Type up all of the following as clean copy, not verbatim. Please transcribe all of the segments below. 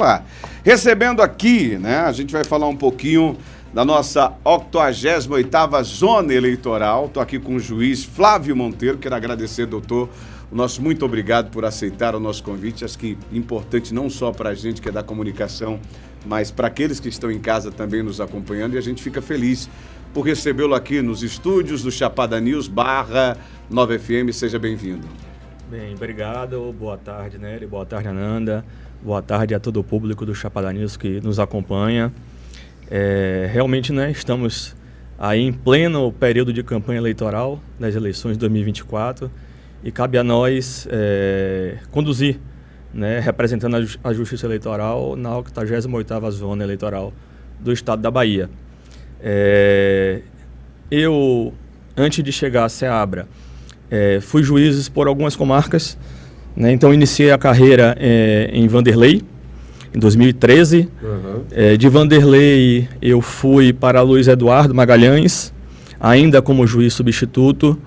lá. Recebendo aqui, né, a gente vai falar um pouquinho da nossa 88ª Zona Eleitoral. Estou aqui com o juiz Flávio Monteiro. Quero agradecer, doutor, o nosso muito obrigado por aceitar o nosso convite. Acho que é importante não só para a gente que é da comunicação, mas para aqueles que estão em casa também nos acompanhando, e a gente fica feliz por recebê-lo aqui nos estúdios do Chapada News /Nova FM. Seja bem-vindo. Bem, obrigado. Boa tarde, Nery. Boa tarde, Ananda. Boa tarde a todo o público do Chapada News que nos acompanha. Realmente, né, estamos aí em pleno período de campanha eleitoral das eleições de 2024 e cabe a nós conduzir, né, representando a Justiça Eleitoral na 88ª Zona Eleitoral do Estado da Bahia. Eu, antes de chegar a Ceabra, fui juiz por algumas comarcas, né, então iniciei a carreira em Vanderlei, em 2013. De Vanderlei eu fui para Luiz Eduardo Magalhães, ainda como juiz substituto.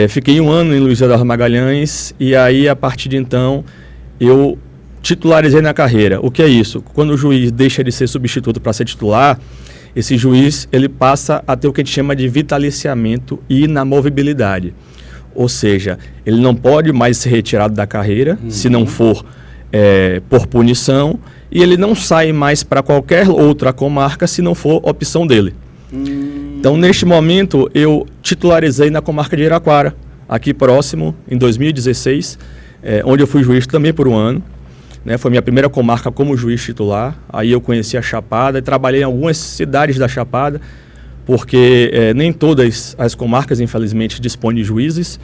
Fiquei 1 ano em Luiz Eduardo Magalhães e aí, a partir de então, eu titularizei na carreira. O que é isso? Quando o juiz deixa de ser substituto para ser titular, esse juiz ele passa a ter o que a gente chama de vitaliciamento e inamovibilidade. Ou seja, ele não pode mais ser retirado da carreira, se não for por punição, e ele não sai mais para qualquer outra comarca se não for opção dele. Então, neste momento, eu titularizei na comarca de Iraquara, aqui próximo, em 2016, onde eu fui juiz também por 1 ano. Né, foi minha primeira comarca como juiz titular. Aí eu conheci a Chapada e trabalhei em algumas cidades da Chapada, porque nem todas as comarcas, infelizmente, dispõem de juízes.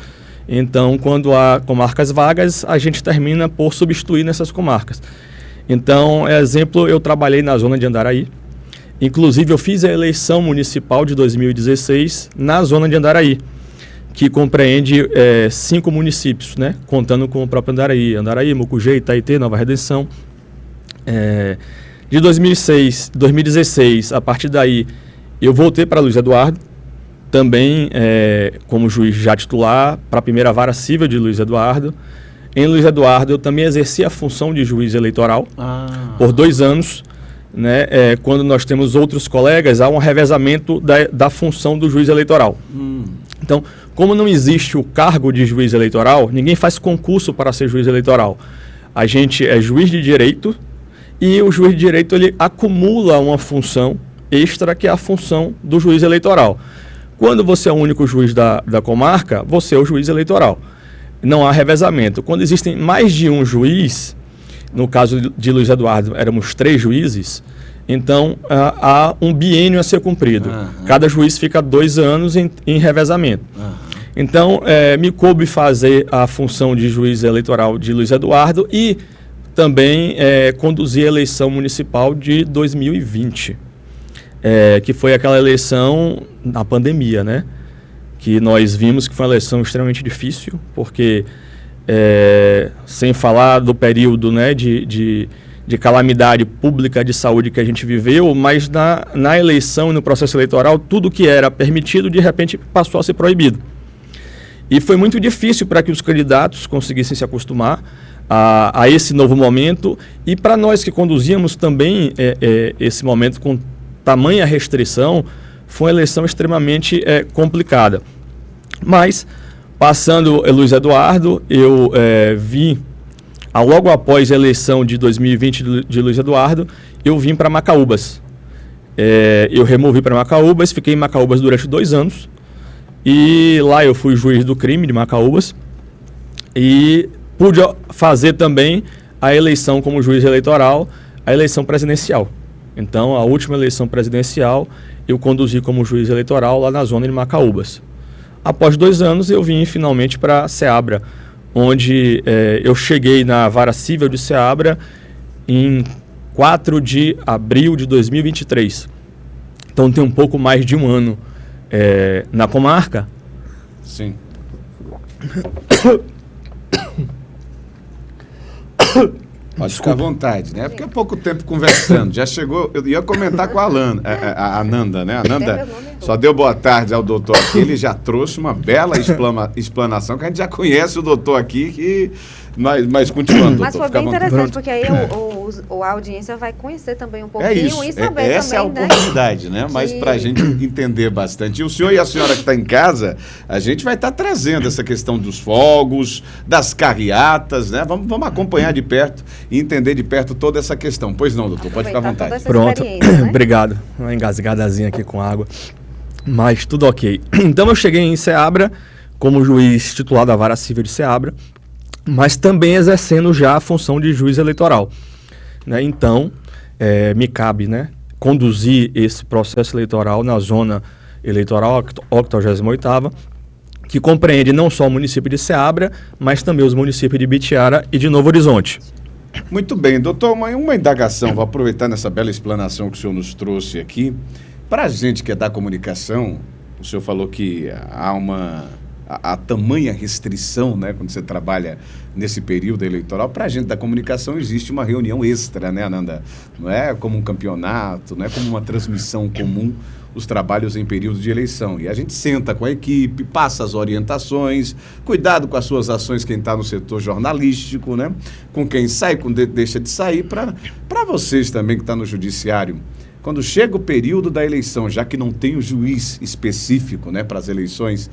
Então, quando há comarcas vagas, a gente termina por substituir nessas comarcas. Então, exemplo, eu trabalhei na zona de Andaraí. Inclusive, eu fiz a eleição municipal de 2016 na zona de Andaraí, que compreende 5 municípios, né? Contando com o próprio Andaraí, Mucugê, Itaitê, Nova Redenção. De 2016, a partir daí, eu voltei para Luiz Eduardo, também como juiz já titular, para a primeira vara civil de Luiz Eduardo. Em Luiz Eduardo, eu também exerci a função de juiz eleitoral por 2 anos. Né? Quando nós temos outros colegas, há um revezamento da função do juiz eleitoral. Então, como não existe o cargo de juiz eleitoral, ninguém faz concurso para ser juiz eleitoral. A gente é juiz de direito e o juiz de direito ele acumula uma função extra, que é a função do juiz eleitoral. Quando você é o único juiz da comarca, você é o juiz eleitoral. Não há revezamento. Quando existem mais de um juiz, no caso de Luiz Eduardo, éramos 3 juízes, então há um biênio a ser cumprido. Cada juiz fica 2 anos em revezamento. Então, me coube fazer a função de juiz eleitoral de Luiz Eduardo e também conduzir a eleição municipal de 2020. Que foi aquela eleição na pandemia, né? Que nós vimos que foi uma eleição extremamente difícil, porque, sem falar do período, né, de calamidade pública de saúde que a gente viveu, mas na eleição e no processo eleitoral, tudo que era permitido, de repente, passou a ser proibido. E foi muito difícil para que os candidatos conseguissem se acostumar a esse novo momento, e para nós que conduzíamos também esse momento com tamanha restrição, foi uma eleição extremamente complicada. Mas, passando Luiz Eduardo, eu vim, logo após a eleição de 2020 de Luiz Eduardo, eu vim para Macaúbas. Eu removi para Macaúbas, fiquei em Macaúbas durante 2 anos, e lá eu fui juiz do crime de Macaúbas, e pude fazer também a eleição como juiz eleitoral, a eleição presidencial. Então, a última eleição presidencial, eu conduzi como juiz eleitoral lá na zona de Macaúbas. Após 2 anos, eu vim finalmente para Ceabra, onde eu cheguei na vara civil de Ceabra em 4 de abril de 2023. Então, tem um pouco mais de 1 ano na comarca. Sim. Pode ficar à vontade, né? Porque é pouco tempo conversando. Já chegou, eu ia comentar com a Ananda, né? A Ananda só deu boa tarde ao doutor aqui, ele já trouxe uma bela explanação, que a gente já conhece o doutor aqui, que Mas continuando, Mas doutor, foi bem interessante, pronto. porque aí a audiência vai conhecer também um pouquinho isso, e saber essa também, é a oportunidade, né? Mas para a gente entender bastante. E o senhor e a senhora que está em casa, a gente vai estar trazendo essa questão dos fogos, das carreatas, né? Vamos acompanhar de perto e entender de perto toda essa questão. Pois não, doutor, pode ficar à vontade. Pronto, né? Obrigado. Uma engasgadazinha aqui com água, mas tudo ok. Então eu cheguei em Ceabra como juiz titular da Vara Civil de Ceabra, mas também exercendo já a função de juiz eleitoral, né? Então, me cabe, né, conduzir esse processo eleitoral na zona eleitoral 88ª, que compreende não só o município de Ceabra, mas também os municípios de Bitiara e de Novo Horizonte. Muito bem, doutor, uma indagação, vou aproveitar nessa bela explanação que o senhor nos trouxe aqui. Para a gente que é da comunicação, o senhor falou que há a tamanha restrição, né, quando você trabalha nesse período eleitoral. Para a gente da comunicação existe uma reunião extra, né, Ananda? Não é como um campeonato, não é como uma transmissão comum os trabalhos em período de eleição. E a gente senta com a equipe, passa as orientações, cuidado com as suas ações, quem está no setor jornalístico, né? Com quem sai, com quem deixa de sair, para vocês também que estão no judiciário. Quando chega o período da eleição, já que não tem o juiz específico, né, para as eleições,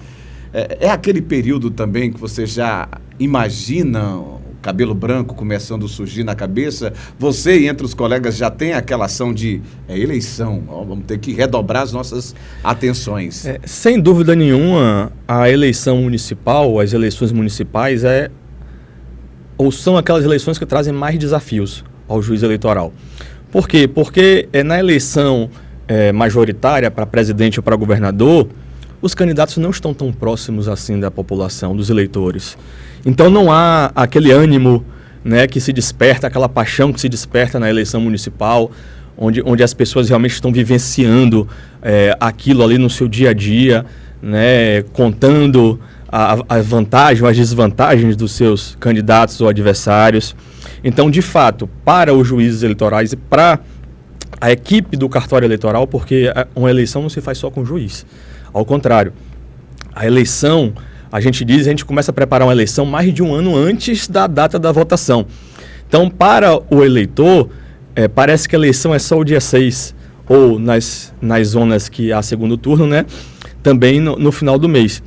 é aquele período também que você já imagina o cabelo branco começando a surgir na cabeça? Você e entre os colegas já tem aquela ação de eleição, vamos ter que redobrar as nossas atenções. Sem dúvida nenhuma, a eleição municipal, as eleições municipais são aquelas eleições que trazem mais desafios ao juiz eleitoral. Por quê? Porque na eleição majoritária para presidente ou para governador, os candidatos não estão tão próximos assim da população, dos eleitores. Então não há aquele ânimo, né, que se desperta, aquela paixão que se desperta na eleição municipal, onde as pessoas realmente estão vivenciando aquilo ali no seu dia a dia, né, contando a vantagem, as desvantagens dos seus candidatos ou adversários. Então, de fato, para os juízes eleitorais e para a equipe do cartório eleitoral, porque uma eleição não se faz só com o juiz. Ao contrário, a eleição, a gente começa a preparar uma eleição mais de um ano antes da data da votação. Então, para o eleitor, parece que a eleição é só o dia 6, ou nas zonas que há segundo turno, né, também no final do mês.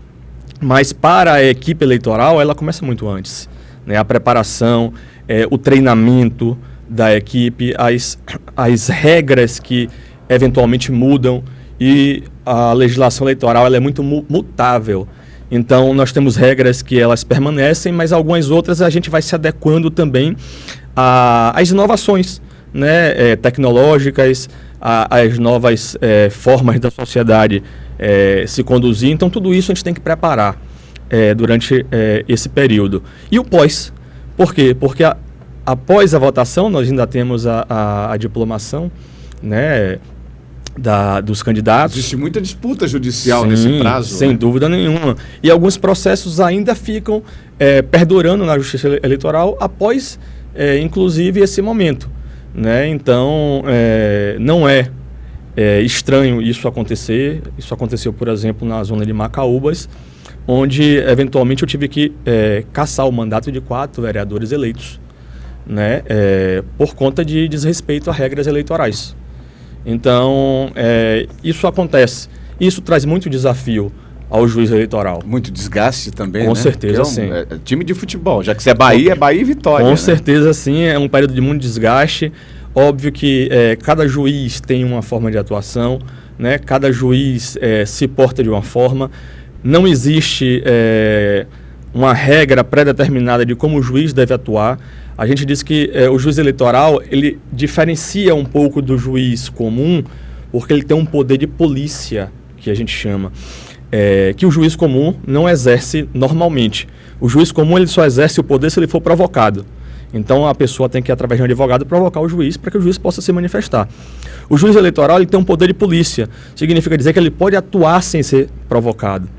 Mas para a equipe eleitoral, ela começa muito antes, né, a preparação, o treinamento da equipe, as regras que eventualmente mudam, e a legislação eleitoral ela é muito mutável. Então, nós temos regras que elas permanecem, mas algumas outras a gente vai se adequando também às inovações, né, tecnológicas, às novas formas da sociedade se conduzir. Então, tudo isso a gente tem que preparar durante esse período. E o pós. Por quê? Porque após a votação, nós ainda temos a diplomação, né, dos candidatos. Existe muita disputa judicial nesse prazo. Sem dúvida nenhuma. E alguns processos ainda ficam perdurando na Justiça Eleitoral após, inclusive, esse momento, né? Então, não é estranho isso acontecer. Isso aconteceu, por exemplo, na zona de Macaúbas, onde, eventualmente, eu tive que cassar o mandato de 4 vereadores eleitos, né? Por conta de desrespeito a regras eleitorais. Então, isso acontece. Isso traz muito desafio ao juiz eleitoral. Muito desgaste também, Com né? certeza, sim. Time de futebol, já que você é Bahia e Vitória. Com né? certeza, sim. É um período de muito desgaste. Óbvio que cada juiz tem uma forma de atuação, né? Cada juiz se porta de uma forma. Não existe uma regra pré-determinada de como o juiz deve atuar. A gente diz que o juiz eleitoral, ele diferencia um pouco do juiz comum, porque ele tem um poder de polícia, que a gente chama, que o juiz comum não exerce normalmente. O juiz comum, ele só exerce o poder se ele for provocado. Então, a pessoa tem que, através de um advogado, provocar o juiz para que o juiz possa se manifestar. O juiz eleitoral, ele tem um poder de polícia. Significa dizer que ele pode atuar sem ser provocado.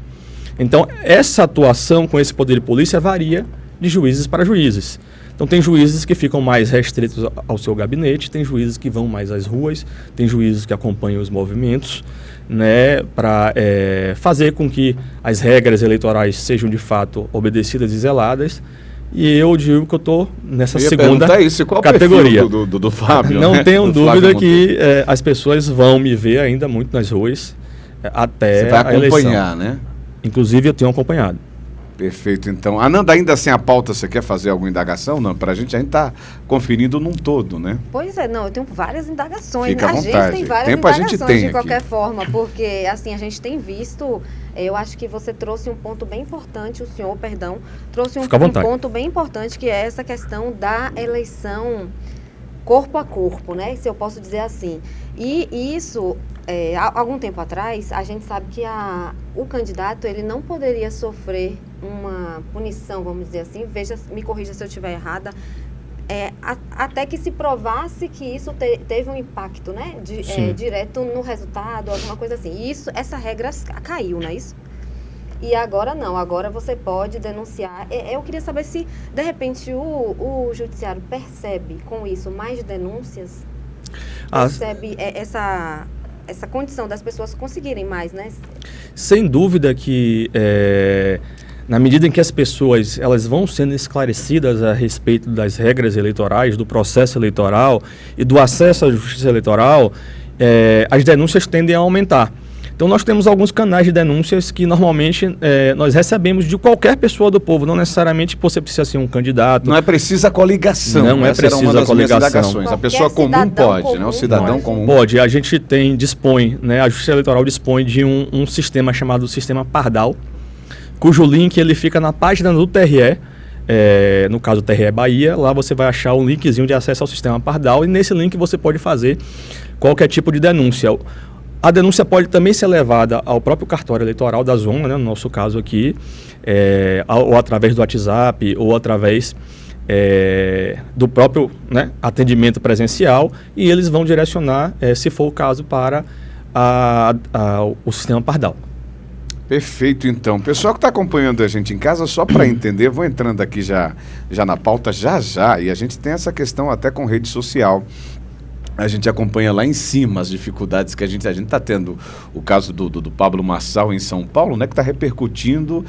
Então, essa atuação com esse poder de polícia varia de juízes para juízes. Então, tem juízes que ficam mais restritos ao seu gabinete, tem juízes que vão mais às ruas, tem juízes que acompanham os movimentos, né, para fazer com que as regras eleitorais sejam, de fato, obedecidas e zeladas. e eu digo que eu estou nessa Eu ia segunda perguntar isso, qual categoria. o perfil do Fábio? Não né? tenho Do dúvida Flávio que as pessoas vão me ver ainda muito nas ruas até Você vai a eleição. acompanhar, né? Inclusive, eu tenho acompanhado. Perfeito, então. Ananda, ainda sem a pauta, você quer fazer alguma indagação? Não, para a gente está conferindo num todo, né? Pois é, não, eu tenho várias indagações. Fica à A vontade. gente tem várias Tempo a gente indagações tem de qualquer aqui. forma, porque assim, a gente tem visto, eu acho que você trouxe um ponto bem importante, o senhor, perdão, trouxe um ponto bem importante, que é essa questão da eleição corpo a corpo, né? Se eu posso dizer assim. E isso, há algum tempo atrás, a gente sabe que o candidato, ele não poderia sofrer uma punição, vamos dizer assim, me corrija se eu estiver errada, até que se provasse que isso teve um impacto, né, direto no resultado, alguma coisa assim. E essa regra caiu, não é isso? E agora não, agora você pode denunciar. Eu queria saber se, de repente, o judiciário percebe com isso mais denúncias, percebe essa condição das pessoas conseguirem mais, né? Sem dúvida que, na medida em que as pessoas elas vão sendo esclarecidas a respeito das regras eleitorais, do processo eleitoral e do acesso à justiça eleitoral, as denúncias tendem a aumentar. Então, nós temos alguns canais de denúncias que, normalmente, nós recebemos de qualquer pessoa do povo, não necessariamente você precisa ser um candidato. Não é precisa coligação. Não é precisa coligação. A pessoa comum pode, né? O cidadão comum. Pode. A gente dispõe, né? A Justiça Eleitoral dispõe de um sistema chamado Sistema Pardal, cujo link ele fica na página do TRE, no caso do TRE Bahia. Lá você vai achar um linkzinho de acesso ao Sistema Pardal e nesse link você pode fazer qualquer tipo de denúncia. A denúncia pode também ser levada ao próprio cartório eleitoral da zona, né, no nosso caso aqui, ou através do WhatsApp, ou através do próprio, né, atendimento presencial, e eles vão direcionar, se for o caso, para o sistema Pardal. Perfeito, então. Pessoal que está acompanhando a gente em casa, só para entender, vou entrando aqui já na pauta já, e a gente tem essa questão até com rede social. A gente acompanha lá em cima as dificuldades que a gente está tendo. O caso do Pablo Marçal em São Paulo, né, que está repercutindo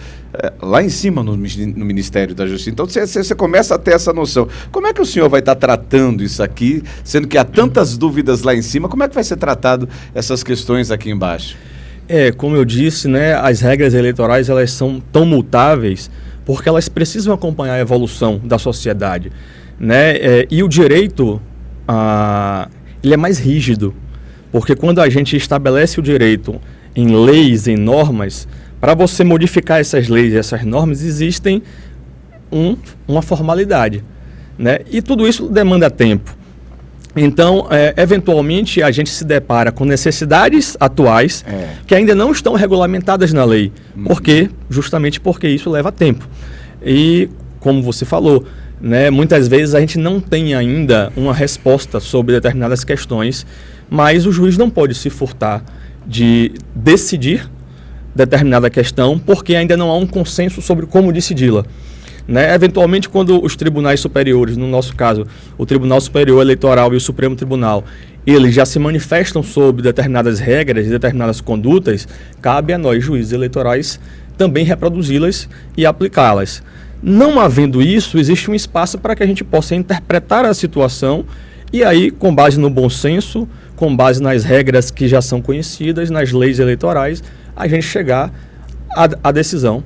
lá em cima no Ministério da Justiça. Então você começa a ter essa noção. Como é que o senhor vai estar tratando isso aqui, sendo que há tantas dúvidas lá em cima? Como é que vai ser tratado essas questões aqui embaixo? Como eu disse, né, as regras eleitorais elas são tão mutáveis porque elas precisam acompanhar a evolução da sociedade, né? E o direito ele é mais rígido, porque quando a gente estabelece o direito em leis, em normas, para você modificar essas leis e essas normas, existem uma formalidade, né? E tudo isso demanda tempo. Então, eventualmente, a gente se depara com necessidades atuais que ainda não estão regulamentadas na lei, justamente porque isso leva tempo. E, como você falou, né, muitas vezes a gente não tem ainda uma resposta sobre determinadas questões, mas o juiz não pode se furtar de decidir determinada questão porque ainda não há um consenso sobre como decidi-la. Né? Eventualmente, quando os tribunais superiores, no nosso caso, o Tribunal Superior Eleitoral e o Supremo Tribunal, eles já se manifestam sobre determinadas regras e determinadas condutas, cabe a nós, juízes eleitorais, também reproduzi-las e aplicá-las. Não havendo isso, existe um espaço para que a gente possa interpretar a situação e aí, com base no bom senso, com base nas regras que já são conhecidas, nas leis eleitorais, a gente chegar à decisão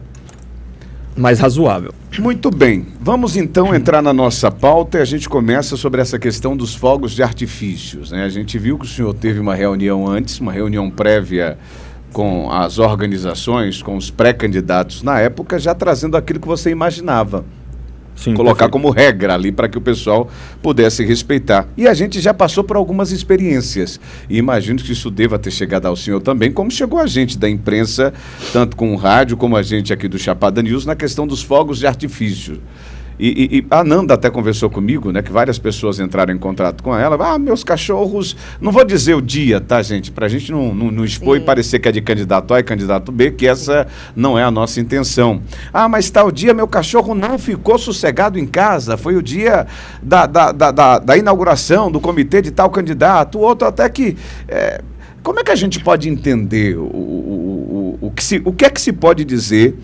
mais razoável. Muito bem. Vamos então entrar na nossa pauta e a gente começa sobre essa questão dos fogos de artifícios, né? A gente viu que o senhor teve uma reunião antes, uma reunião prévia com as organizações, com os pré-candidatos na época, já trazendo aquilo que você imaginava. Sim, colocar perfeito. como regra ali para que o pessoal pudesse respeitar. E a gente já passou por algumas experiências. E imagino que isso deva ter chegado ao senhor também, como chegou a gente da imprensa, tanto com o rádio como a gente aqui do Chapada News, na questão dos fogos de artifício. E a Ananda até conversou comigo, né, que várias pessoas entraram em contato com ela. Meus cachorros, não vou dizer o dia, tá, gente? Pra gente não expor e parecer que é de candidato A e candidato B, que essa não é a nossa intenção. Mas tal dia meu cachorro não ficou sossegado em casa, foi o dia da inauguração do comitê de tal candidato, o outro até que... Como é que a gente pode entender o que é que se pode dizer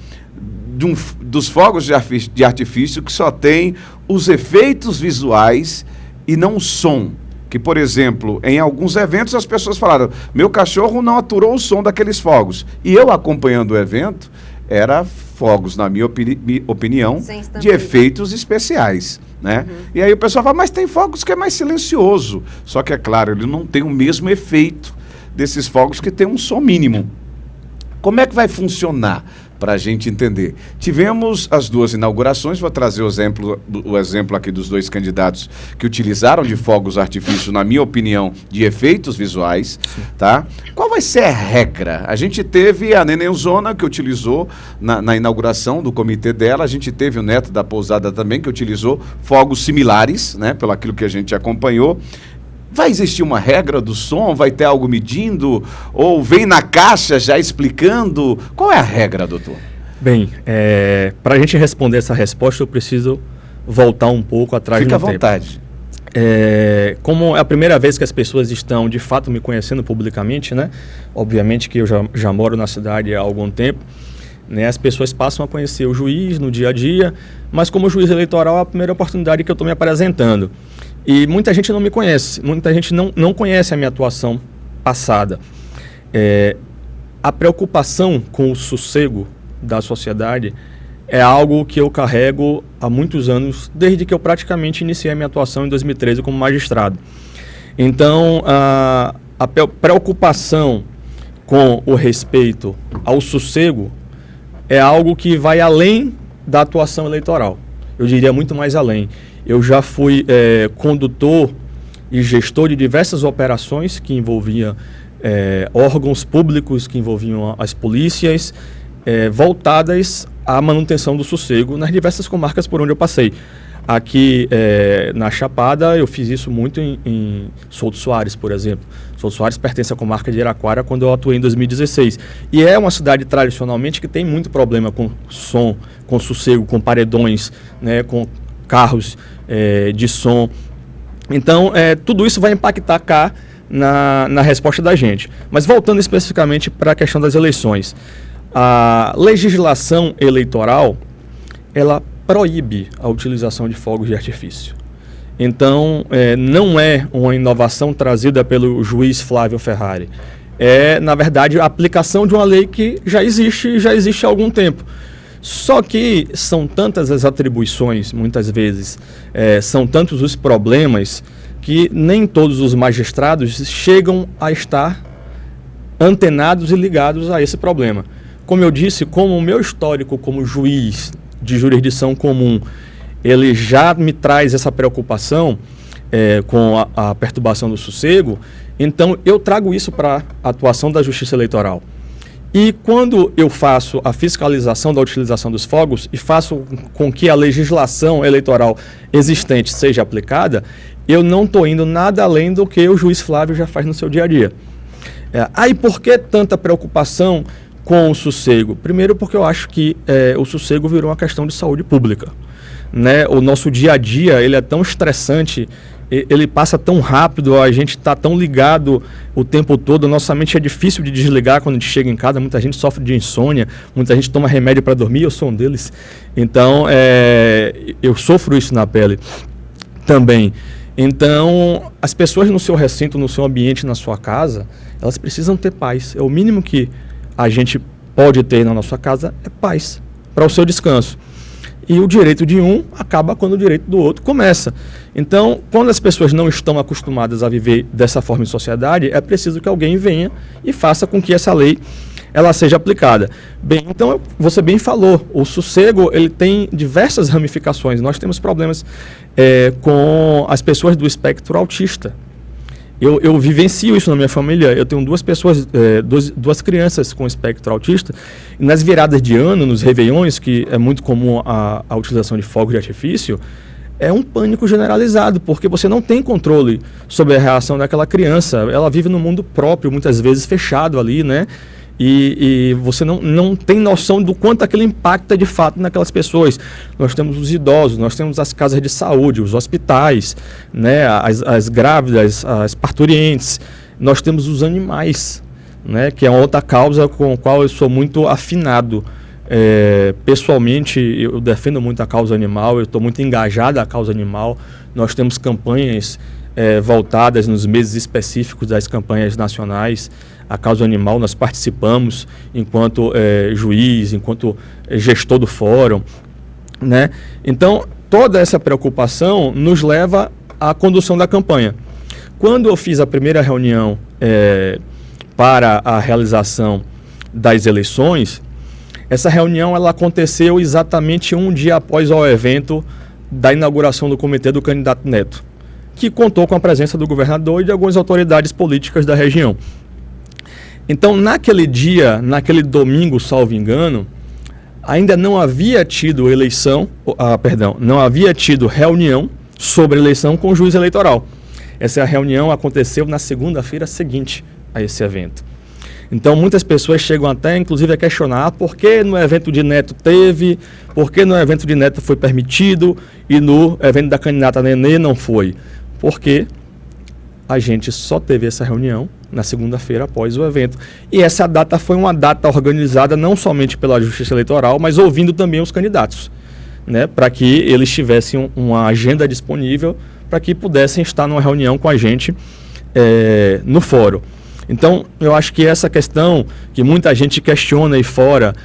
dos fogos de artifício que só tem os efeitos visuais e não o som. Que, por exemplo, em alguns eventos as pessoas falaram, meu cachorro não aturou o som daqueles fogos. E eu acompanhando o evento, era fogos, na minha opinião, de efeitos especiais, né? E aí o pessoal fala, mas tem fogos que é mais silencioso. Só que, é claro, ele não tem o mesmo efeito desses fogos que tem um som mínimo. Como é que vai funcionar? Para a gente entender. Tivemos as duas inaugurações, vou trazer o exemplo aqui dos dois candidatos que utilizaram de fogos artifícios, na minha opinião, de efeitos visuais, tá? Qual vai ser a regra? A gente teve a Nenenzona, que utilizou na inauguração do comitê dela, a gente teve o Neto da Pousada também, que utilizou fogos similares, né? Pelo aquilo que a gente acompanhou. Vai existir uma regra do som? Vai ter algo medindo? Ou vem na caixa já explicando? Qual é a regra, doutor? Bem, para a gente responder essa resposta, eu preciso voltar um pouco atrás no tempo. Fica à vontade. Como é a primeira vez que as pessoas estão, de fato, me conhecendo publicamente, né? Obviamente que eu já moro na cidade há algum tempo, né? As pessoas passam a conhecer o juiz no dia a dia, mas como juiz eleitoral é a primeira oportunidade que eu estou me apresentando. E muita gente não me conhece, muita gente não conhece a minha atuação passada. A preocupação com o sossego da sociedade é algo que eu carrego há muitos anos, desde que eu praticamente iniciei a minha atuação em 2013 como magistrado. Então, a preocupação com o respeito ao sossego é algo que vai além da atuação eleitoral. Eu diria muito mais além. Eu já fui condutor e gestor de diversas operações que envolviam órgãos públicos, que envolviam as polícias, voltadas à manutenção do sossego nas diversas comarcas por onde eu passei. Aqui na Chapada, eu fiz isso muito em Souto Soares, por exemplo. Souto Soares pertence à comarca de Iraquara quando eu atuei em 2016. E é uma cidade tradicionalmente que tem muito problema com som, com sossego, com paredões, né, com carros de som. Então, tudo isso vai impactar cá na resposta da gente. Mas voltando especificamente para a questão das eleições. A legislação eleitoral, ela proíbe a utilização de fogos de artifício. Então, não é uma inovação trazida pelo juiz Flávio Ferrari. É, na verdade, a aplicação de uma lei que já existe há algum tempo. Só que são tantas as atribuições, muitas vezes, são tantos os problemas, que nem todos os magistrados chegam a estar antenados e ligados a esse problema. Como eu disse, como o meu histórico como juiz de jurisdição comum, ele já me traz essa preocupação com a perturbação do sossego, então eu trago isso para a atuação da Justiça Eleitoral. E quando eu faço a fiscalização da utilização dos fogos e faço com que a legislação eleitoral existente seja aplicada, eu não estou indo nada além do que o juiz Flávio já faz no seu dia a dia. E por que tanta preocupação com o sossego? Primeiro porque eu acho que o sossego virou uma questão de saúde pública, né? O nosso dia a dia ele é tão estressante, ele passa tão rápido, a gente está tão ligado o tempo todo, nossa mente é difícil de desligar quando a gente chega em casa, muita gente sofre de insônia, muita gente toma remédio para dormir, eu sou um deles. Então, eu sofro isso na pele também. Então, as pessoas no seu recinto, no seu ambiente, na sua casa, elas precisam ter paz. É o mínimo que a gente pode ter na nossa casa, é paz, para o seu descanso. E o direito de um acaba quando o direito do outro começa. Então, quando as pessoas não estão acostumadas a viver dessa forma em sociedade, é preciso que alguém venha e faça com que essa lei ela seja aplicada. Bem, então, você bem falou, o sossego ele tem diversas ramificações. Nós temos problemas com as pessoas do espectro autista. Eu vivencio isso na minha família. Eu tenho duas crianças com espectro autista. E nas viradas de ano, nos réveillons, que é muito comum a utilização de fogos de artifício, é um pânico generalizado, porque você não tem controle sobre a reação daquela criança. Ela vive num mundo próprio, muitas vezes fechado ali, né? E você não tem noção do quanto aquilo impacta de fato naquelas pessoas. Nós temos os idosos, nós temos as casas de saúde, os hospitais, né, as grávidas, as parturientes, nós temos os animais, né, que é uma outra causa com a qual eu sou muito afinado Pessoalmente, eu defendo muito a causa animal, eu estou muito engajado à causa animal. Nós temos campanhas voltadas nos meses específicos das campanhas nacionais à causa animal. Nós participamos enquanto juiz, enquanto gestor do fórum, né? Então, toda essa preocupação nos leva à condução da campanha. Quando eu fiz a primeira reunião para a realização das eleições, essa reunião ela aconteceu exatamente um dia após o evento da inauguração do comitê do candidato Neto, que contou com a presença do governador e de algumas autoridades políticas da região. Então, naquele dia, naquele domingo, salvo engano, ainda não havia tido não havia tido reunião sobre eleição com o juiz eleitoral. Essa reunião aconteceu na segunda-feira seguinte a esse evento. Então, muitas pessoas chegam até, inclusive, a questionar por que no evento de Neto teve, por que no evento de Neto foi permitido e no evento da candidata Nenê não foi. Porque a gente só teve essa reunião na segunda-feira após o evento. E essa data foi uma data organizada não somente pela Justiça Eleitoral, mas ouvindo também os candidatos, né, para que eles tivessem uma agenda disponível para que pudessem estar numa reunião com a gente no fórum. Então, eu acho que essa questão que muita gente questiona aí fora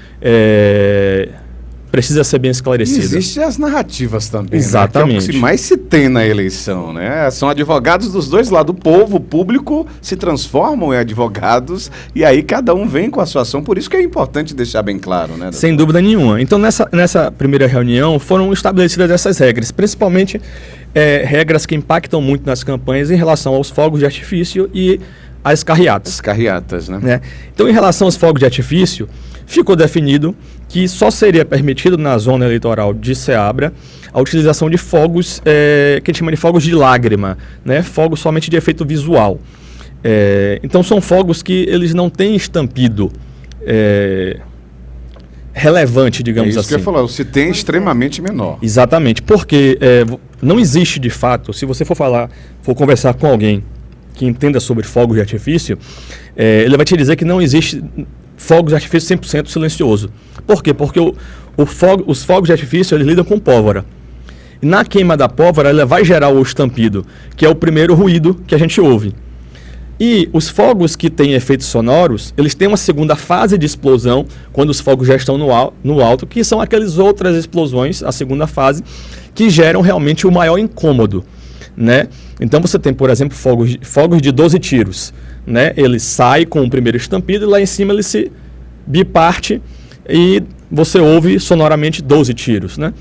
precisa ser bem esclarecida. Existem as narrativas também, exatamente, né? Que é o que mais se tem na eleição, né? São advogados dos dois lados. O povo, o público se transformam em advogados e aí cada um vem com a sua ação. Por isso que é importante deixar bem claro, né? Sem dúvida nenhuma. Então, nessa primeira reunião foram estabelecidas essas regras, principalmente regras que impactam muito nas campanhas em relação aos fogos de artifício e as carreatas. As carreatas, né? Então, em relação aos fogos de artifício, ficou definido que só seria permitido na zona eleitoral de Ceabra a utilização de fogos, que a gente chama de fogos de lágrima, né? Fogos somente de efeito visual. Então, são fogos que eles não têm estampido relevante, digamos assim. É isso que eu ia falar, se tem extremamente menor. Exatamente, porque não existe de fato, se você for conversar com alguém que entenda sobre fogos de artifício, ele vai te dizer que não existe fogos de artifício 100% silencioso. Por quê? Porque os fogos de artifício eles lidam com pólvora. E na queima da pólvora, ela vai gerar o estampido, que é o primeiro ruído que a gente ouve. E os fogos que têm efeitos sonoros, eles têm uma segunda fase de explosão, quando os fogos já estão no alto, que são aquelas outras explosões, a segunda fase, que geram realmente o maior incômodo, né? Então você tem, por exemplo, fogos de 12 tiros, né? Ele sai com o primeiro estampido e lá em cima ele se biparte e você ouve sonoramente 12 tiros, né?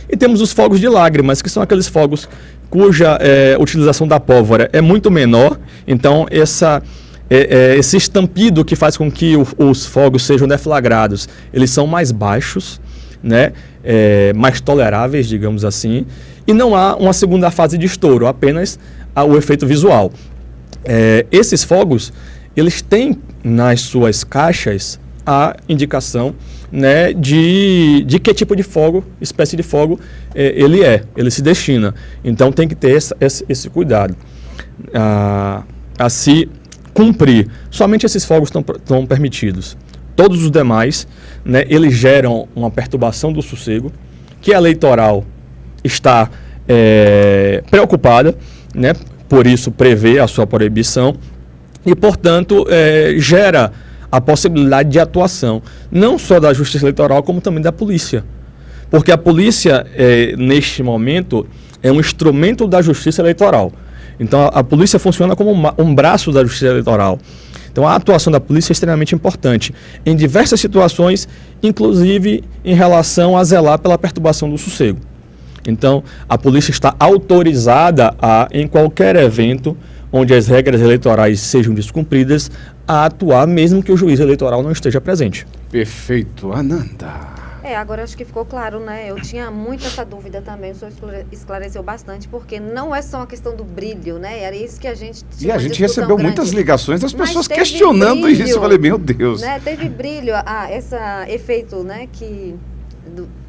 E temos os fogos de lágrimas, que são aqueles fogos cuja utilização da pólvora é muito menor, então esse estampido que faz com que os fogos sejam deflagrados, eles são mais baixos, né? Mais toleráveis, digamos assim, e não há uma segunda fase de estouro, apenas o efeito visual. Esses fogos, eles têm nas suas caixas a indicação, né, de que tipo de fogo, espécie de fogo ele se destina. Então tem que ter esse cuidado a se cumprir. Somente esses fogos estão permitidos. Todos os demais, né, eles geram uma perturbação do sossego, que a eleitoral está preocupada, né, por isso prevê a sua proibição e, portanto, gera a possibilidade de atuação, não só da Justiça Eleitoral, como também da polícia. Porque a polícia, neste momento, é um instrumento da Justiça Eleitoral. Então, a polícia funciona como um braço da Justiça Eleitoral. Então, a atuação da polícia é extremamente importante, em diversas situações, inclusive em relação a zelar pela perturbação do sossego. Então, a polícia está autorizada em qualquer evento onde as regras eleitorais sejam descumpridas, a atuar mesmo que o juiz eleitoral não esteja presente. Perfeito. Ananda. Agora acho que ficou claro, né? Eu tinha muito essa dúvida também, o senhor esclareceu bastante, porque não é só uma questão do brilho, né? Era isso que a gente tinha. E a gente recebeu muitas ligações das pessoas questionando brilho, isso. Eu falei, meu Deus. Né? Teve brilho, esse efeito, né?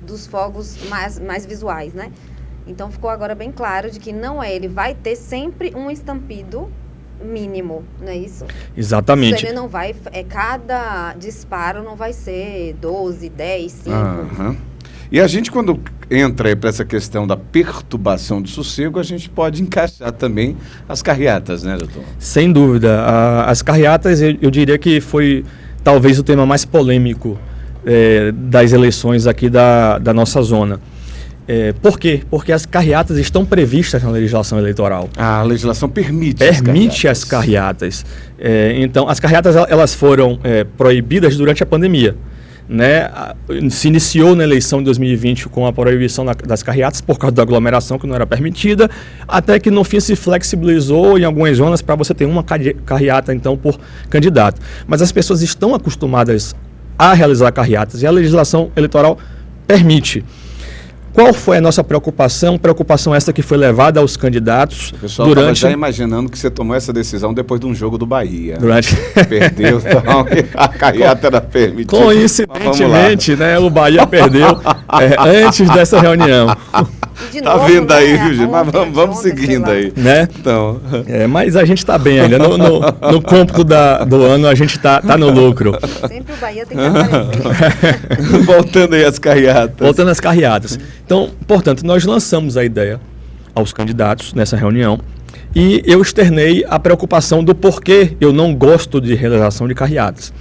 Dos fogos mais visuais, né? Então ficou agora bem claro de que não ele vai ter sempre um estampido, mínimo, não é isso? Exatamente. Ele não vai, cada disparo não vai ser 12, 10, 5. E a gente, quando entra para essa questão da perturbação do sossego, a gente pode encaixar também as carreatas, né, doutor? Sem dúvida. As carreatas, eu diria que foi talvez o tema mais polêmico das eleições aqui da nossa zona. Por quê? Porque as carreatas estão previstas na legislação eleitoral. A legislação permite as carreatas. Então, as carreatas elas foram proibidas durante a pandemia. Né? Se iniciou na eleição de 2020 com a proibição das carreatas por causa da aglomeração que não era permitida, até que no fim se flexibilizou em algumas zonas para você ter uma carreata então por candidato. Mas as pessoas estão acostumadas a realizar carreatas e a legislação eleitoral permite. Qual foi a nossa preocupação? Preocupação essa que foi levada aos candidatos. O pessoal estava já imaginando que você tomou essa decisão depois de um jogo do Bahia. Perdeu, então a carreata era permitida. Coincidentemente, né, o Bahia perdeu antes dessa reunião. Tá vendo aí, viu, gente? Mas vamos seguindo aí. Né? Então. Mas a gente está bem ainda. No cômputo do ano, a gente tá no lucro. Sempre o Bahia tem que aparecer. Voltando aí às carreatas. Voltando às carreatas. Então, portanto, nós lançamos a ideia aos candidatos nessa reunião e eu externei a preocupação do porquê eu não gosto de realização de carreatas.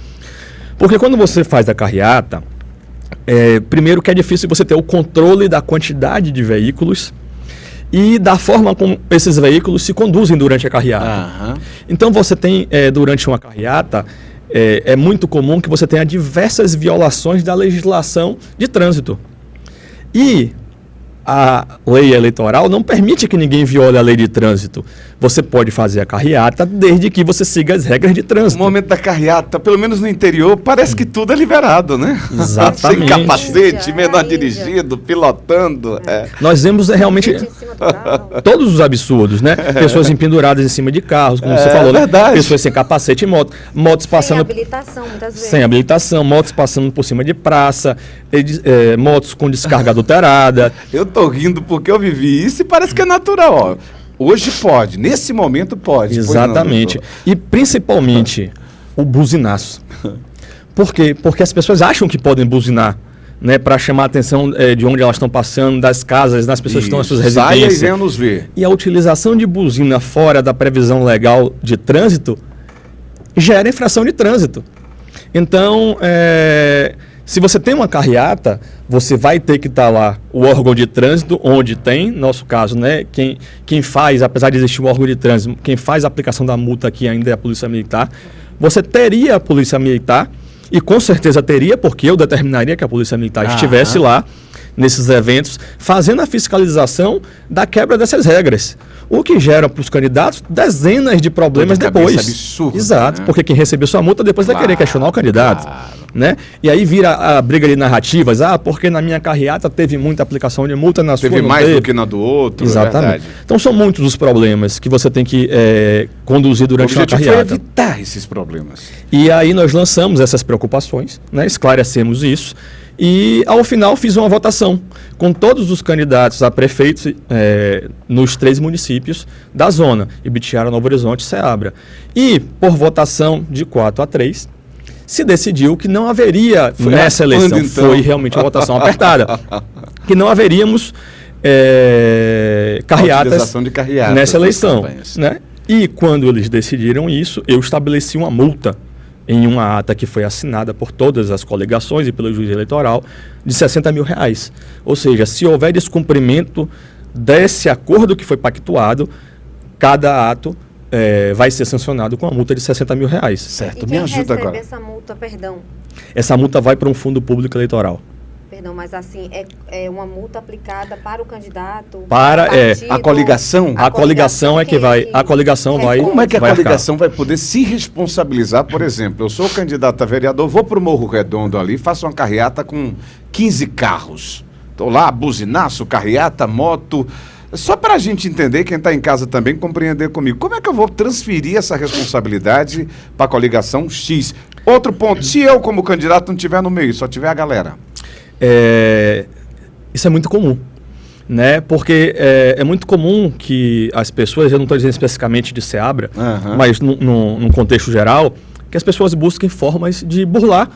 Porque quando você faz a carreata, primeiro que é difícil você ter o controle da quantidade de veículos e da forma como esses veículos se conduzem durante a carreata. Então você tem, durante uma carreata, é muito comum que você tenha diversas violações da legislação de trânsito. E a lei eleitoral não permite que ninguém viole a lei de trânsito. Você pode fazer a carreata desde que você siga as regras de trânsito. No momento da carreata, pelo menos no interior, parece que tudo é liberado, né? Exatamente. Sem capacete, menor dirigido, pilotando. Nós vemos realmente todos os absurdos, né? Pessoas empenduradas em cima de carros, como você falou, né? Pessoas sem capacete em moto, motos passando... Sem habilitação, muitas vezes. Sem habilitação, motos passando por cima de praça, motos com descarga adulterada. Eu tô rindo porque eu vivi isso e parece que é natural, ó. Hoje pode, nesse momento pode. Exatamente. E principalmente o buzinaço. Por quê? Porque as pessoas acham que podem buzinar, né, para chamar a atenção de onde elas estão passando, das casas, das pessoas que estão nas suas residências. Saia e venha nos ver. E a utilização de buzina fora da previsão legal de trânsito gera infração de trânsito. Então, se você tem uma carreata, você vai ter que estar lá o órgão de trânsito, onde tem, no nosso caso, né, quem faz, apesar de existir o órgão de trânsito, quem faz a aplicação da multa aqui ainda é a Polícia Militar. Você teria a Polícia Militar, e com certeza teria, porque eu determinaria que a Polícia Militar estivesse lá, nesses eventos, fazendo a fiscalização da quebra dessas regras. O que gera para os candidatos dezenas de problemas depois. Absurdo, exato, né? Porque quem recebeu sua multa depois vai querer questionar o candidato. Né? E aí vira a briga de narrativas, porque na minha carreata teve muita aplicação de multa, na sua não teve mais do que na do outro. Exatamente. Então são muitos os problemas que você tem que conduzir durante uma carreata. O objetivo foi evitar esses problemas. E aí nós lançamos essas preocupações, né? Esclarecemos isso. E, ao final, fiz uma votação com todos os candidatos a prefeitos nos 3 municípios da zona, Ibitiara, Novo Horizonte e Ceabra. E, por votação de 4-3, se decidiu que não haveria, nessa eleição, então. Foi realmente uma votação apertada, que não haveríamos carreatas nessa eleição. Né? E, quando eles decidiram isso, eu estabeleci uma multa em uma ata que foi assinada por todas as coligações e pelo juiz eleitoral, de R$60 mil. Ou seja, se houver descumprimento desse acordo que foi pactuado, cada ato vai ser sancionado com uma multa de R$60 mil. Certo, e me ajuda agora. Essa multa, perdão? Essa multa vai para um fundo público eleitoral. Perdão, mas assim, é uma multa aplicada para o candidato? Para a coligação? A coligação é que vai. A coligação vai. Como é que a coligação vai poder se responsabilizar? Por exemplo, eu sou candidato a vereador, vou para o Morro Redondo ali, faço uma carreata com 15 carros. Estou lá, buzinaço, carreata, moto. Só para a gente entender, quem está em casa também compreender comigo, como é que eu vou transferir essa responsabilidade para a coligação X? Outro ponto, se eu como candidato não estiver no meio, só tiver a galera. Isso é muito comum. né? Porque é muito comum que as pessoas, eu não estou dizendo especificamente de Seabra, mas num contexto geral, que as pessoas busquem formas de burlar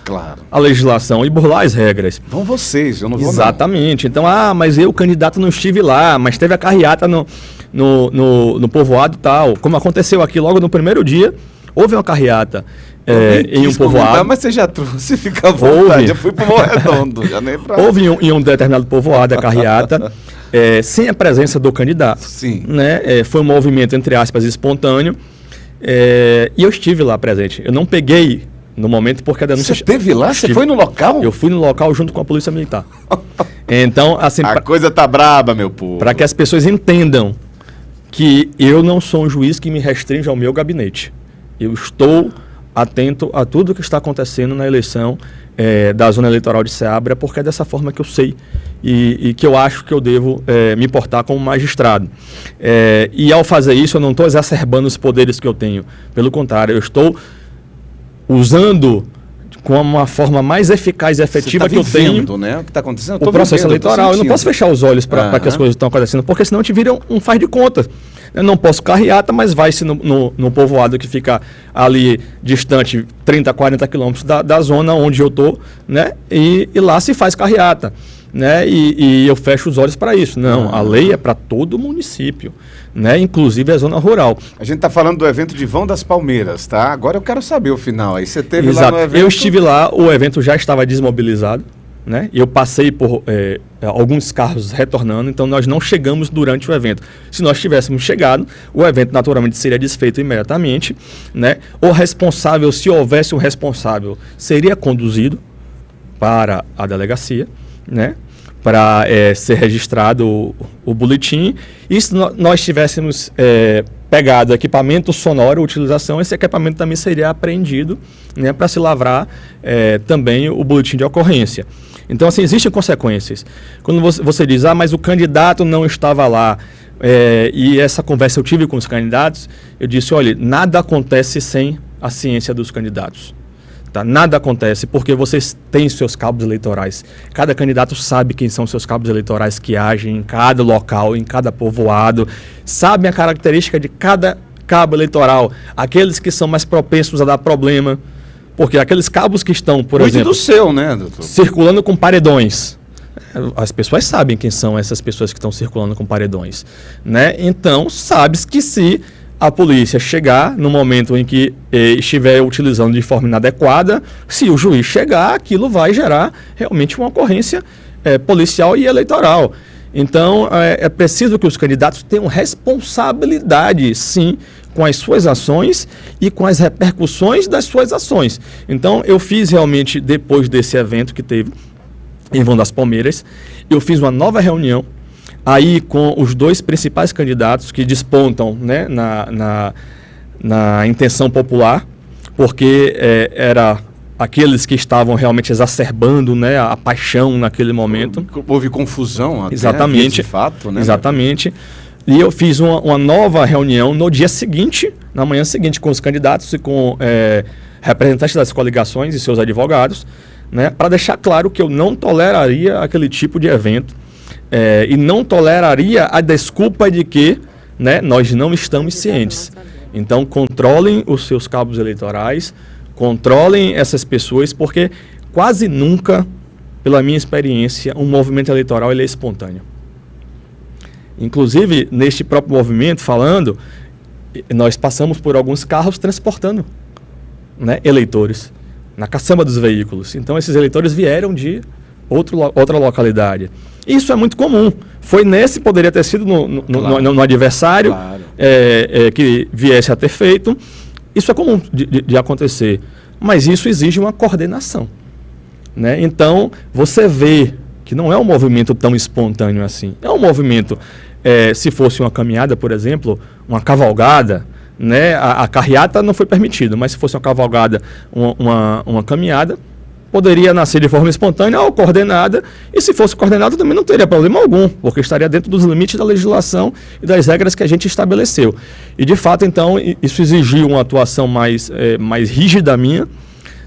a legislação e burlar as regras. Vão vocês, eu não vou Exatamente. Então, mas eu, candidato, não estive lá, mas teve a carreata no povoado e tal. Como aconteceu aqui logo no primeiro dia, houve uma carreata em um povoado. Mas você já trouxe, fica à vontade. Eu fui para o Morro Redondo, já nem para... Houve em um determinado povoado a carreata, sem a presença do candidato. Sim. Né? Foi um movimento, entre aspas, espontâneo. E eu estive lá presente. Eu não peguei no momento porque a denúncia... Você esteve lá? Você foi no local? Eu fui no local junto com a Polícia Militar. Então, assim... A coisa tá braba, meu povo. Para que as pessoas entendam que eu não sou um juiz que me restringe ao meu gabinete. Eu estou atento a tudo que está acontecendo na eleição da zona eleitoral de Seabra, porque é dessa forma que eu sei e que eu acho que eu devo me portar como magistrado. E ao fazer isso, eu não estou exacerbando os poderes que eu tenho. Pelo contrário, eu estou usando com uma forma mais eficaz e efetiva que eu tenho, né? O que está acontecendo? O processo eleitoral. Eu não posso fechar os olhos para que as coisas estão acontecendo, porque senão te vira um faz de conta. Eu não posso carreata, mas vai-se no povoado que fica ali distante 30, 40 quilômetros da zona onde eu estou, né? E lá se faz carreata, né? E eu fecho os olhos para isso. Não, a lei é para todo o município, né? Inclusive a zona rural. A gente está falando do evento de Vão das Palmeiras, tá? Agora eu quero saber o final. Aí você teve Exato. Lá no evento... Eu estive lá, o evento já estava desmobilizado, né? Eu passei por alguns carros retornando, então nós não chegamos durante o evento. Se nós tivéssemos chegado, o evento naturalmente seria desfeito imediatamente, né? O responsável, se houvesse um responsável, seria conduzido para a delegacia, né? Para ser registrado o boletim. E se nós tivéssemos pegado equipamento sonoro, utilização, esse equipamento também seria apreendido, né, para se lavrar também o boletim de ocorrência. Então, assim, existem consequências. Quando você diz, mas o candidato não estava lá, e essa conversa eu tive com os candidatos, eu disse, olha, nada acontece sem a ciência dos candidatos. Tá? Nada acontece porque vocês têm seus cabos eleitorais. Cada candidato sabe quem são seus cabos eleitorais que agem em cada local, em cada povoado, sabem a característica de cada cabo eleitoral, aqueles que são mais propensos a dar problema, porque aqueles cabos que estão, por exemplo, do seu, né, doutor? Circulando com paredões. As pessoas sabem quem são essas pessoas que estão circulando com paredões, né? Então, sabes que se a polícia chegar no momento em que estiver utilizando de forma inadequada, se o juiz chegar, aquilo vai gerar realmente uma ocorrência policial e eleitoral. Então, é preciso que os candidatos tenham responsabilidade, sim, com as suas ações e com as repercussões das suas ações. Então, eu fiz realmente, depois desse evento que teve em Vão das Palmeiras, eu fiz uma nova reunião, aí com os dois principais candidatos que despontam, né, na intenção popular, porque era aqueles que estavam realmente exacerbando, né, a paixão naquele momento. Houve confusão até, exatamente, de fato, né? Exatamente. E eu fiz uma nova reunião no dia seguinte, na manhã seguinte, com os candidatos e com representantes das coligações e seus advogados, né, para deixar claro que eu não toleraria aquele tipo de evento e não toleraria a desculpa de que, né, nós não estamos cientes. Então, controlem os seus cabos eleitorais, controlem essas pessoas, porque quase nunca, pela minha experiência, um movimento eleitoral ele é espontâneo. Inclusive, neste próprio movimento, falando, nós passamos por alguns carros transportando, né, eleitores na caçamba dos veículos. Então, esses eleitores vieram de outra localidade. Isso é muito comum. Foi poderia ter sido no adversário, claro, que viesse a ter feito. Isso é comum de acontecer. Mas isso exige uma coordenação, né? Então, você vê que não é um movimento tão espontâneo assim. É um movimento, se fosse uma caminhada, por exemplo, uma cavalgada, né? A carreata não foi permitida, mas se fosse uma cavalgada, uma caminhada, poderia nascer de forma espontânea ou coordenada, e se fosse coordenada também não teria problema algum, porque estaria dentro dos limites da legislação e das regras que a gente estabeleceu. E de fato, então, isso exigiu uma atuação mais rígida minha,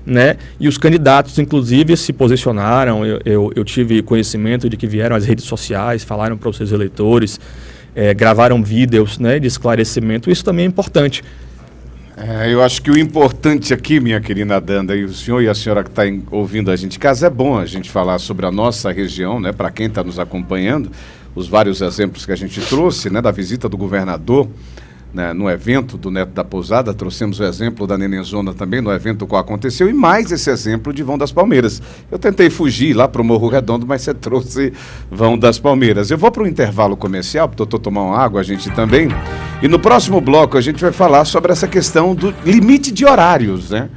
né? E os candidatos, inclusive, se posicionaram. Eu tive conhecimento de que vieram às redes sociais, falaram para os seus eleitores, gravaram vídeos, né, de esclarecimento. Isso também é importante. Eu acho que o importante aqui, minha querida Danda, e o senhor e a senhora que está ouvindo a gente em casa, é bom a gente falar sobre a nossa região, né, para quem está nos acompanhando, os vários exemplos que a gente trouxe, né, da visita do governador, né, no evento do Neto da Pousada, trouxemos o exemplo da Nenenzona também, no evento qual aconteceu, e mais esse exemplo de Vão das Palmeiras. Eu tentei fugir lá para o Morro Redondo, mas você trouxe Vão das Palmeiras. Eu vou para o intervalo comercial, para o doutor tomar uma água, a gente também, e no próximo bloco a gente vai falar sobre essa questão do limite de horários, né?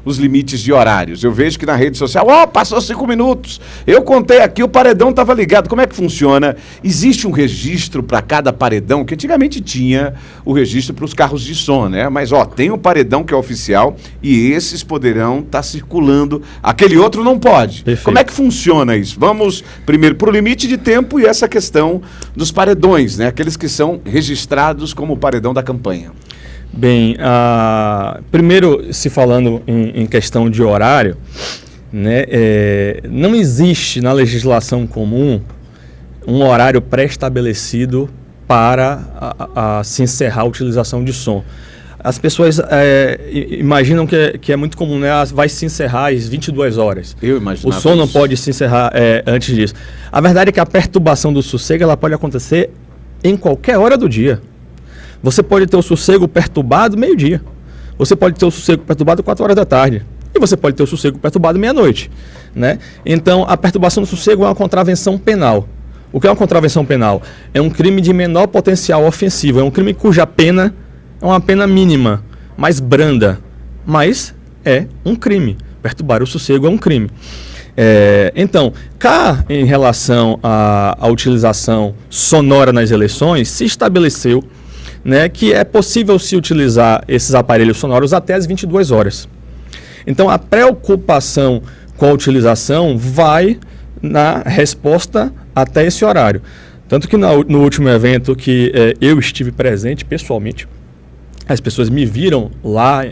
Os limites de horários. Eu vejo que na rede social, passou 5 minutos, eu contei aqui, o paredão estava ligado. Como é que funciona? Existe um registro para cada paredão, que antigamente tinha o registro para os carros de som, né? Mas, tem um paredão que é oficial e esses poderão estar circulando. Aquele outro não pode. Perfeito. Como é que funciona isso? Vamos primeiro para o limite de tempo e essa questão dos paredões, né? Aqueles que são registrados como o paredão da campanha. Bem, primeiro, se falando em questão de horário, né, não existe na legislação comum um horário pré-estabelecido para se encerrar a utilização de som. As pessoas imaginam que é muito comum, né? Vai se encerrar às 22 horas. Eu imagino. O som não pode se encerrar antes disso. A verdade é que a perturbação do sossego ela pode acontecer em qualquer hora do dia. Você pode ter o sossego perturbado meio-dia. Você pode ter o sossego perturbado 4 horas da tarde. E você pode ter o sossego perturbado meia-noite, né? Então, a perturbação do sossego é uma contravenção penal. O que é uma contravenção penal? É um crime de menor potencial ofensivo. É um crime cuja pena é uma pena mínima, mais branda. Mas é um crime. Perturbar o sossego é um crime. Então, cá em relação à utilização sonora nas eleições, se estabeleceu, né, que é possível se utilizar esses aparelhos sonoros até as 22 horas. Então, a preocupação com a utilização vai na resposta até esse horário. Tanto que no último evento que eu estive presente pessoalmente, as pessoas me viram lá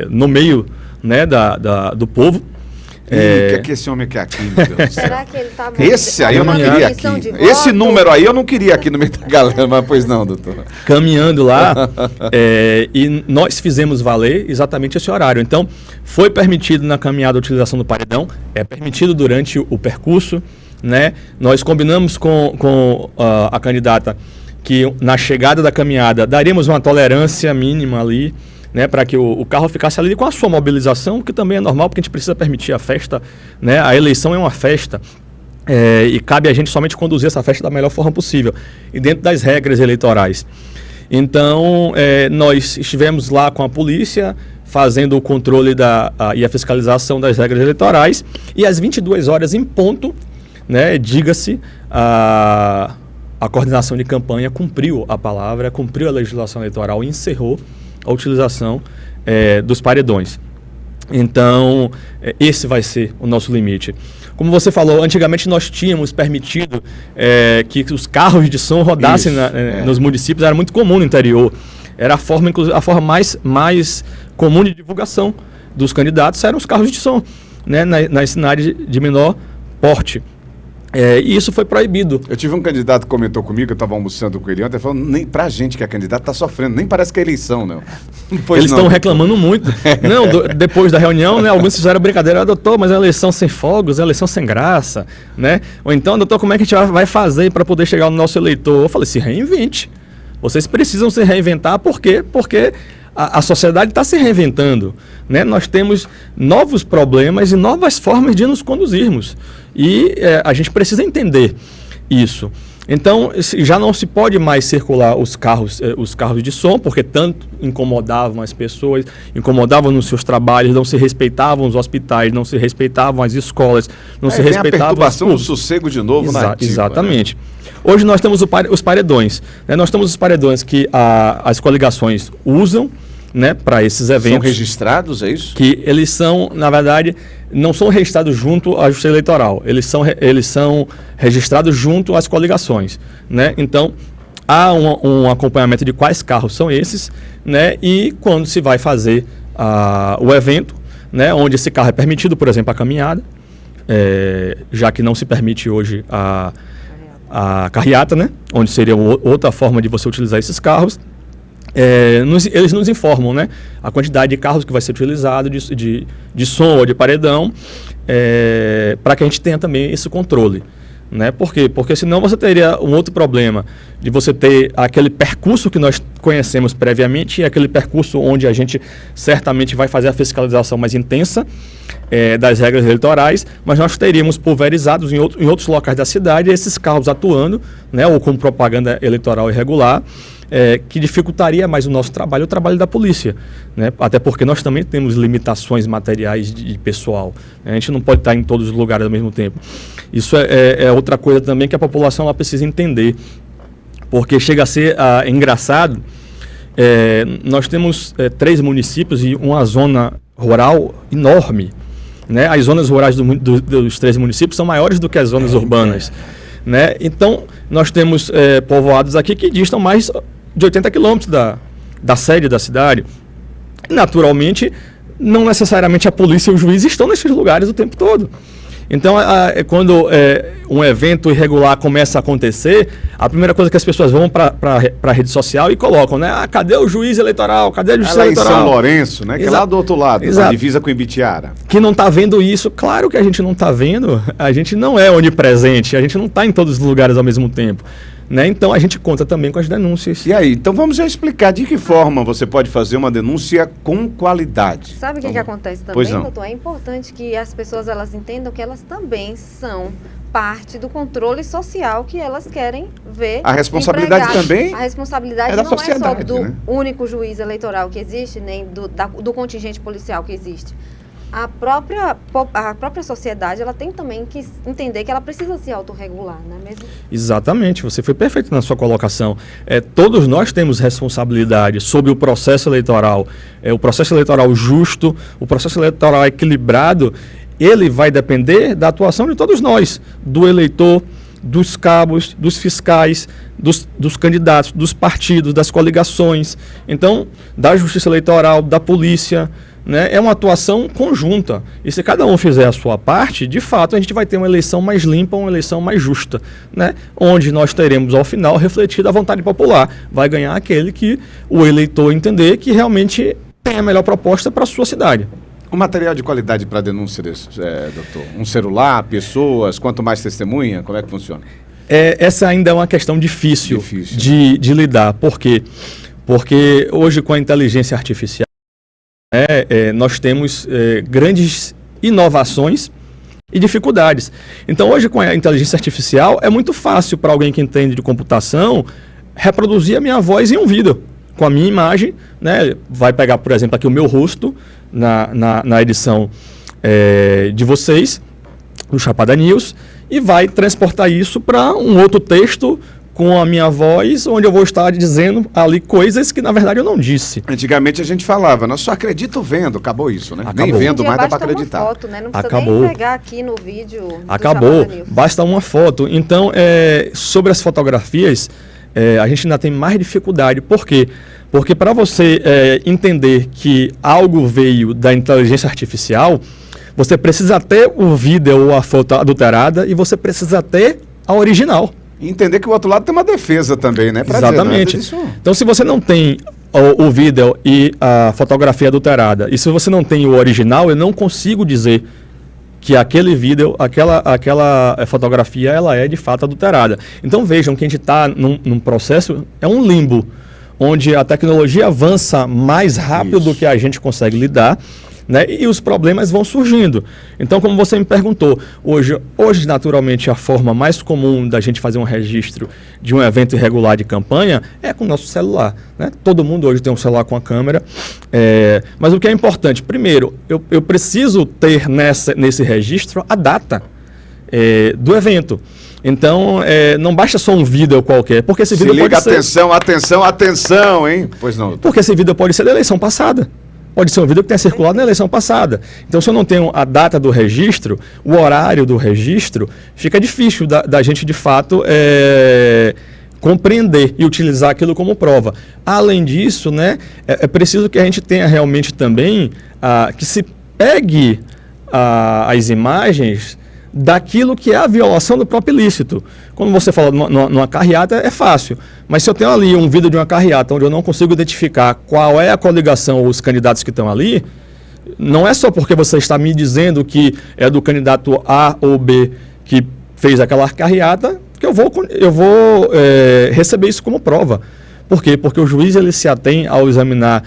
no meio, né, do povo. O que é que esse homem quer aqui, meu Deus? Será que ele está... Esse aí eu não queria aqui. Esse número aí eu não queria aqui no meio da galera, mas pois não, doutor. Caminhando lá, e nós fizemos valer exatamente esse horário. Então, foi permitido na caminhada a utilização do paredão, é permitido durante o percurso, né? Nós combinamos com a candidata que na chegada da caminhada daríamos uma tolerância mínima ali, né, para que o carro ficasse ali com a sua mobilização, que também é normal, porque a gente precisa permitir a festa, né? A eleição é uma festa e cabe a gente somente conduzir essa festa da melhor forma possível e dentro das regras eleitorais. Então, nós estivemos lá com a polícia fazendo o controle e a fiscalização das regras eleitorais e às 22 horas em ponto, né, diga-se, a coordenação de campanha cumpriu a palavra, cumpriu a legislação eleitoral e encerrou a utilização dos paredões. Então, esse vai ser o nosso limite. Como você falou, antigamente nós tínhamos permitido que os carros de som rodassem nos municípios, era muito comum no interior. Era a forma mais comum de divulgação dos candidatos, eram os carros de som, né, nas cidades de menor porte. E isso foi proibido. Eu tive um candidato que comentou comigo, eu estava almoçando com ele ontem, falando, nem pra gente que é candidato está sofrendo, nem parece que é eleição, não. Eles estão reclamando muito. Não, depois da reunião, né, alguns fizeram brincadeira, doutor, mas é uma eleição sem fogos, é uma eleição sem graça, né? Ou então, doutor, como é que a gente vai fazer para poder chegar no nosso eleitor? Eu falei, se reinvente. Vocês precisam se reinventar, por quê? Porque a sociedade está se reinventando, né? Nós temos novos problemas e novas formas de nos conduzirmos. E a gente precisa entender isso. Então, já não se pode mais circular os carros de som, porque tanto incomodavam as pessoas, incomodavam nos seus trabalhos, não se respeitavam os hospitais, não se respeitavam as escolas, não se respeitavam... a perturbação do sossego de novo na ativa, exatamente. Né? Hoje nós temos os paredões. Né? Nós temos os paredões que as coligações usam, né, para esses eventos. São registrados, é isso? Que eles são, na verdade, não são registrados junto à Justiça Eleitoral. Eles são registrados junto às coligações, né? Então, há um acompanhamento de quais carros são esses, né? E quando se vai fazer o evento, né, onde esse carro é permitido, por exemplo, a caminhada, já que não se permite hoje a carreata, né, onde seria outra forma de você utilizar esses carros. Eles nos informam, né, a quantidade de carros que vai ser utilizado, de som ou de paredão, para que a gente tenha também esse controle. Né? Por quê? Porque senão você teria um outro problema de você ter aquele percurso que nós conhecemos previamente e aquele percurso onde a gente certamente vai fazer a fiscalização mais intensa das regras eleitorais, mas nós teríamos pulverizados em outros locais da cidade esses carros atuando, né, ou com propaganda eleitoral irregular, que dificultaria mais o nosso trabalho, o trabalho da polícia, né? Até porque nós também temos limitações materiais de pessoal, né? A gente não pode estar em todos os lugares ao mesmo tempo. Isso é outra coisa também que a população ela precisa entender, porque chega a ser engraçado. Nós temos 3 municípios e uma zona rural enorme, né? As zonas rurais dos 3 municípios são maiores do que as zonas urbanas, né? Então, nós temos povoados aqui que distam mais de 80 quilômetros da sede da cidade. Naturalmente, não necessariamente a polícia e o juiz estão nesses lugares o tempo todo. Então, quando um evento irregular começa a acontecer, a primeira coisa que as pessoas vão para a rede social e colocam, né? Cadê o juiz eleitoral? Cadê a justiça eleitoral? Em São Lourenço, né? Que é lá do outro lado, na divisa com Ibitiara. Que não está vendo isso. Claro que a gente não está vendo. A gente não é onipresente. A gente não está em todos os lugares ao mesmo tempo. Né? Então, a gente conta também com as denúncias. E aí? Então, vamos já explicar de que forma você pode fazer uma denúncia com qualidade. Sabe o que acontece também, doutor? É importante que as pessoas elas entendam que elas também são parte do controle social que elas querem ver. A responsabilidade também a responsabilidade da não sociedade, é só do né? único juiz eleitoral que existe, nem do contingente policial que existe. A própria sociedade ela tem também que entender que ela precisa se autorregular, não é mesmo? Exatamente, você foi perfeito na sua colocação. Todos nós temos responsabilidade sobre o processo eleitoral. O processo eleitoral justo, o processo eleitoral equilibrado, ele vai depender da atuação de todos nós, do eleitor, dos cabos, dos fiscais, dos candidatos, dos partidos, das coligações, então, da justiça eleitoral, da polícia, né? É uma atuação conjunta. E se cada um fizer a sua parte, de fato, a gente vai ter uma eleição mais limpa, uma eleição mais justa, né? Onde nós teremos, ao final, refletida a vontade popular. Vai ganhar aquele que o eleitor entender que realmente tem a melhor proposta para a sua cidade. Um material de qualidade para denúncia desse, doutor? Um celular, pessoas, quanto mais testemunha? Como é que funciona? Essa ainda é uma questão difícil. De lidar. Por quê? Porque hoje, com a inteligência artificial, nós temos grandes inovações e dificuldades. Então, hoje, com a inteligência artificial, é muito fácil para alguém que entende de computação reproduzir a minha voz em um vídeo, com a minha imagem, né? Vai pegar, por exemplo, aqui o meu rosto na edição de vocês, do Chapada News, e vai transportar isso para um outro texto com a minha voz, onde eu vou estar dizendo ali coisas que, na verdade, eu não disse. Antigamente a gente falava, nós só acredito vendo, acabou isso, né? Acabou. Nem vendo mais dá para acreditar. Uma foto, né? Não precisa acabou. nem pegar aqui no vídeo. Acabou, basta uma foto. Então, sobre as fotografias, a gente ainda tem mais dificuldade. Por quê? Porque para você entender que algo veio da inteligência artificial, você precisa ter o vídeo ou a foto adulterada e você precisa ter a original. E entender que o outro lado tem uma defesa também, né? Pra exatamente. Dizer, né? Então, se você não tem o vídeo e a fotografia adulterada, e se você não tem o original, eu não consigo dizer que aquele vídeo, aquela fotografia, ela é de fato adulterada. Então, vejam que a gente está num processo, é um limbo, onde a tecnologia avança mais rápido do que a gente consegue lidar, né? E os problemas vão surgindo. Então, como você me perguntou, hoje naturalmente a forma mais comum da gente fazer um registro de um evento irregular de campanha é com o nosso celular, né? Todo mundo hoje tem um celular com a câmera, mas o que é importante, primeiro, eu preciso ter nesse registro a data do evento. Então, não basta só um vídeo qualquer, porque esse vídeo pode ser... Atenção, hein? Pois não. Porque esse vídeo pode ser da eleição passada. Pode ser um vídeo que tenha circulado na eleição passada. Então, se eu não tenho a data do registro, o horário do registro, fica difícil da gente, de fato, compreender e utilizar aquilo como prova. Além disso, né, é preciso que a gente tenha realmente também, que se pegue as imagens daquilo que é a violação do próprio ilícito. Quando você fala numa carreata, é fácil. Mas se eu tenho ali um vídeo de uma carreata onde eu não consigo identificar qual é a coligação ou os candidatos que estão ali, não é só porque você está me dizendo que é do candidato A ou B que fez aquela carreata que eu vou receber isso como prova. Por quê? Porque o juiz ele se atém ao examinar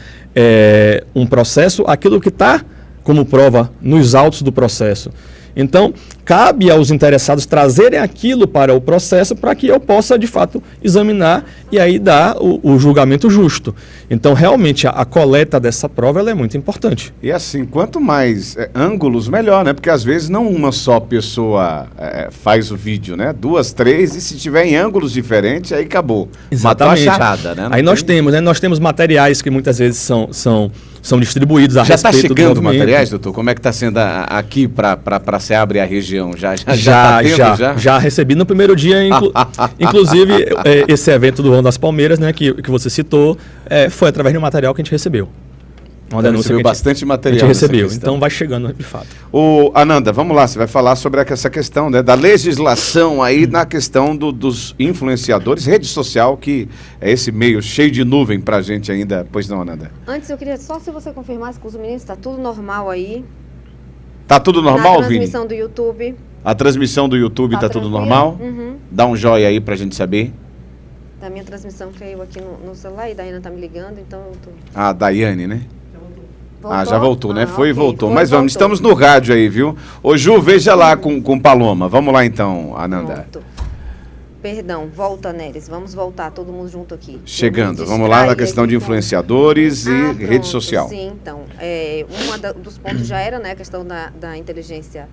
um processo, aquilo que está como prova nos autos do processo. Então, cabe aos interessados trazerem aquilo para o processo para que eu possa, de fato, examinar e aí dar o julgamento justo. Então, realmente, a coleta dessa prova ela é muito importante. E assim, quanto mais ângulos, melhor, né? Porque às vezes não uma só pessoa faz o vídeo, né? 2, 3, e se tiver em ângulos diferentes, aí acabou. Exatamente. Matou a charada, né? Aí nós temos materiais que muitas vezes são distribuídos a respeito do movimento. Já está chegando materiais, doutor? Como é que está sendo aqui para a SEABRE e a região? Já recebi no primeiro dia, inclusive esse evento do Vão das Palmeiras, né, que você citou, foi através de um material que a gente recebeu. Uma denúncia recebeu bastante material. A gente recebeu, então vai chegando de fato. Ananda, vamos lá, você vai falar sobre essa questão, né, da legislação aí na questão dos influenciadores, rede social, que é esse meio cheio de nuvem pra gente ainda. Pois não, Ananda? Antes eu queria só se você confirmasse com os meninos, tá tudo normal aí? Tá tudo normal, Vini? A transmissão do YouTube. A transmissão do YouTube tá tudo normal? Uhum. Dá um joia aí pra gente saber. Da minha transmissão caiu aqui no celular e a Daiane tá me ligando, então eu tô... A Daiane, né? Voltou? Já voltou, né? Foi e voltou. Mas voltou. Estamos no rádio aí, viu? Ô Ju, veja lá com Paloma. Vamos lá então, Ananda. Pronto. Perdão, volta, Neres. Vamos voltar, todo mundo junto aqui. Chegando. Vamos lá na questão de influenciadores e rede social. Sim, então. Dos pontos já era, né, a questão da inteligência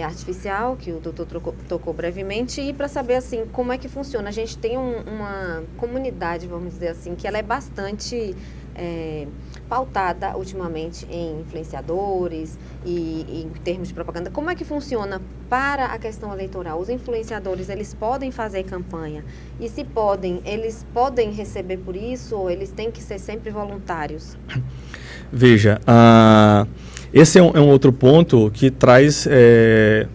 artificial, que o doutor tocou brevemente, e para saber, assim, como é que funciona. A gente tem uma comunidade, vamos dizer assim, que ela é bastante... pautada ultimamente em influenciadores e em termos de propaganda. Como é que funciona para a questão eleitoral? Os influenciadores, eles podem fazer campanha? E se podem, eles podem receber por isso ou eles têm que ser sempre voluntários? Veja, esse é um outro ponto que traz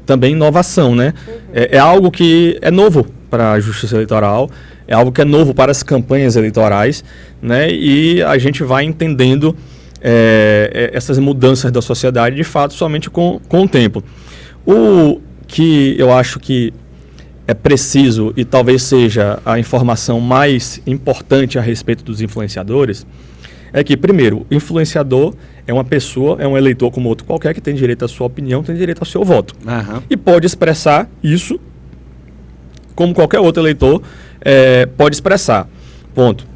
também inovação, né? Uhum. É algo que é novo para a Justiça Eleitoral, é algo que é novo para as campanhas eleitorais, né? E a gente vai entendendo essas mudanças da sociedade, de fato, somente com o tempo. O que eu acho que é preciso e talvez seja a informação mais importante a respeito dos influenciadores é que, primeiro, o influenciador é uma pessoa, é um eleitor como outro qualquer, que tem direito à sua opinião, tem direito ao seu voto. Uhum. E pode expressar isso como qualquer outro eleitor pode expressar. Ponto.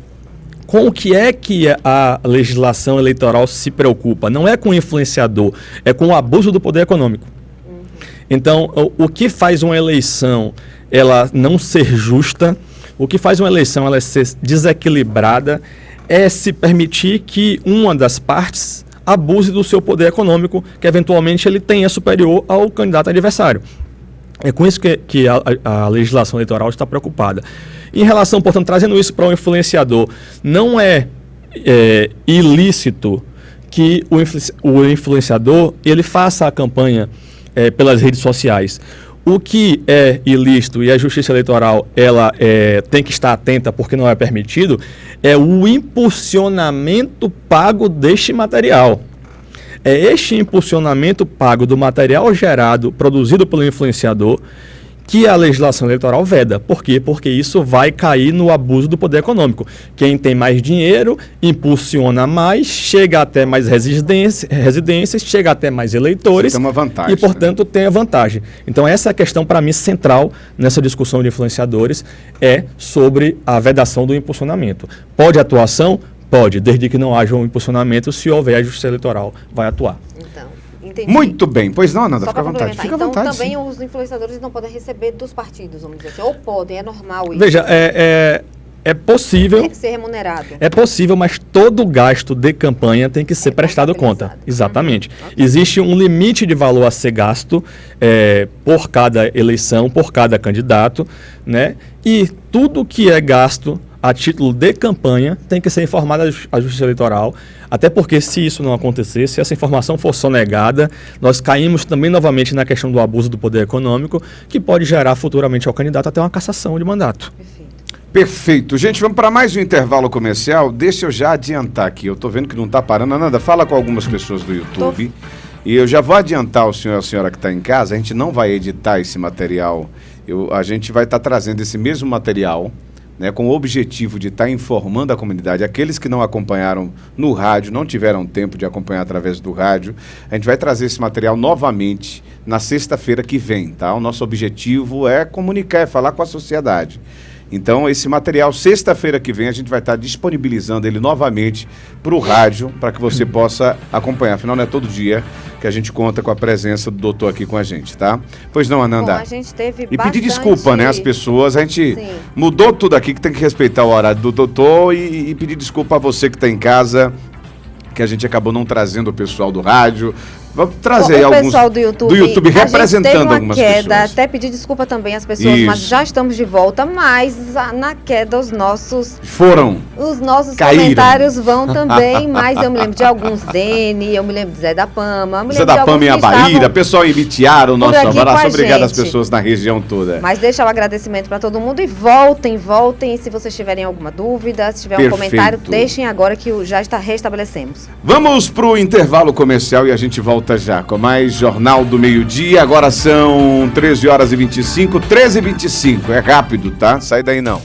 Com o que é que a legislação eleitoral se preocupa? Não é com o influenciador, é com o abuso do poder econômico. Uhum. Então, o que faz uma eleição ela não ser justa, o que faz uma eleição ela ser desequilibrada, é se permitir que uma das partes abuse do seu poder econômico, que eventualmente ele tenha superior ao candidato adversário. É com isso que a legislação eleitoral está preocupada. Em relação, portanto, trazendo isso para o influenciador, não é ilícito que o influenciador ele faça a campanha pelas redes sociais. O que é ilícito e a Justiça Eleitoral ela tem que estar atenta porque não é permitido é o impulsionamento pago deste material. É este impulsionamento pago do material gerado, produzido pelo influenciador, que a legislação eleitoral veda. Por quê? Porque isso vai cair no abuso do poder econômico. Quem tem mais dinheiro, impulsiona mais, chega até mais residências, chega até mais eleitores. Você tem uma vantagem. E, portanto, tem a vantagem. Então, essa é a questão, para mim, central nessa discussão de influenciadores, é sobre a vedação do impulsionamento. Pode atuação? Pode, desde que não haja um impulsionamento, se houver a Justiça Eleitoral, vai atuar. Então, entendi. Muito bem, pois não, Ananda, fica à vontade. Fica à vontade, também os influenciadores não podem receber dos partidos, vamos dizer assim, ou podem, é normal isso. Veja, é possível... Tem que ser remunerado. É possível, mas todo gasto de campanha tem que ser prestado conta. Exatamente. Uhum. Okay. Existe um limite de valor a ser gasto por cada eleição, por cada candidato, né? E tudo que é gasto a título de campanha tem que ser informado à Justiça Eleitoral. Até porque se isso não acontecesse, se essa informação for sonegada, nós caímos também novamente na questão do abuso do poder econômico, que pode gerar futuramente ao candidato até uma cassação de mandato. Perfeito. Gente, vamos para mais um intervalo comercial. Deixa eu já adiantar aqui. Eu estou vendo que não está parando. Ananda, fala com algumas pessoas do YouTube. E eu já vou adiantar o senhor e a senhora que está em casa. A gente não vai editar esse material. A gente vai estar trazendo esse mesmo material, né, com o objetivo de estar informando a comunidade. Aqueles que não acompanharam no rádio, não tiveram tempo de acompanhar através do rádio, a gente vai trazer esse material novamente na sexta-feira que vem, tá? O nosso objetivo é comunicar, é falar com a sociedade. Então, esse material, sexta-feira que vem, a gente vai estar disponibilizando ele novamente para o rádio, para que você possa acompanhar. Afinal, não é todo dia que a gente conta com a presença do doutor aqui com a gente, tá? Pois não, Ananda? Bom, a gente teve e pedir desculpa, né, às pessoas. A gente mudou tudo aqui, que tem que respeitar o horário do doutor e pedir desculpa a você que está em casa, que a gente acabou não trazendo o pessoal do rádio. Vamos trazer aí alguns pessoal do YouTube representando algumas pessoas. Até pedir desculpa também às pessoas, mas já estamos de volta, mas na queda os nossos comentários vão também, mas eu me lembro de alguns Dene, eu me lembro de Zé da Pama, Zé da Pama e a Bahia, pessoal Ibitiara, o nosso abraço, obrigado às pessoas na região toda. Mas deixa o agradecimento para todo mundo e voltem, se vocês tiverem alguma dúvida, se tiver um comentário, deixem agora que já restabelecemos. Vamos para o intervalo comercial e a gente volta já com mais Jornal do Meio-Dia. Agora são 13h25, 13h25. É rápido, tá? Sai daí não.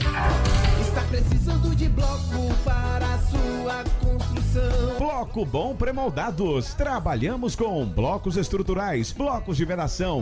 Está precisando de bloco para a sua construção. Bloco Bom Pré-Moldados. Trabalhamos com blocos estruturais, blocos de vedação,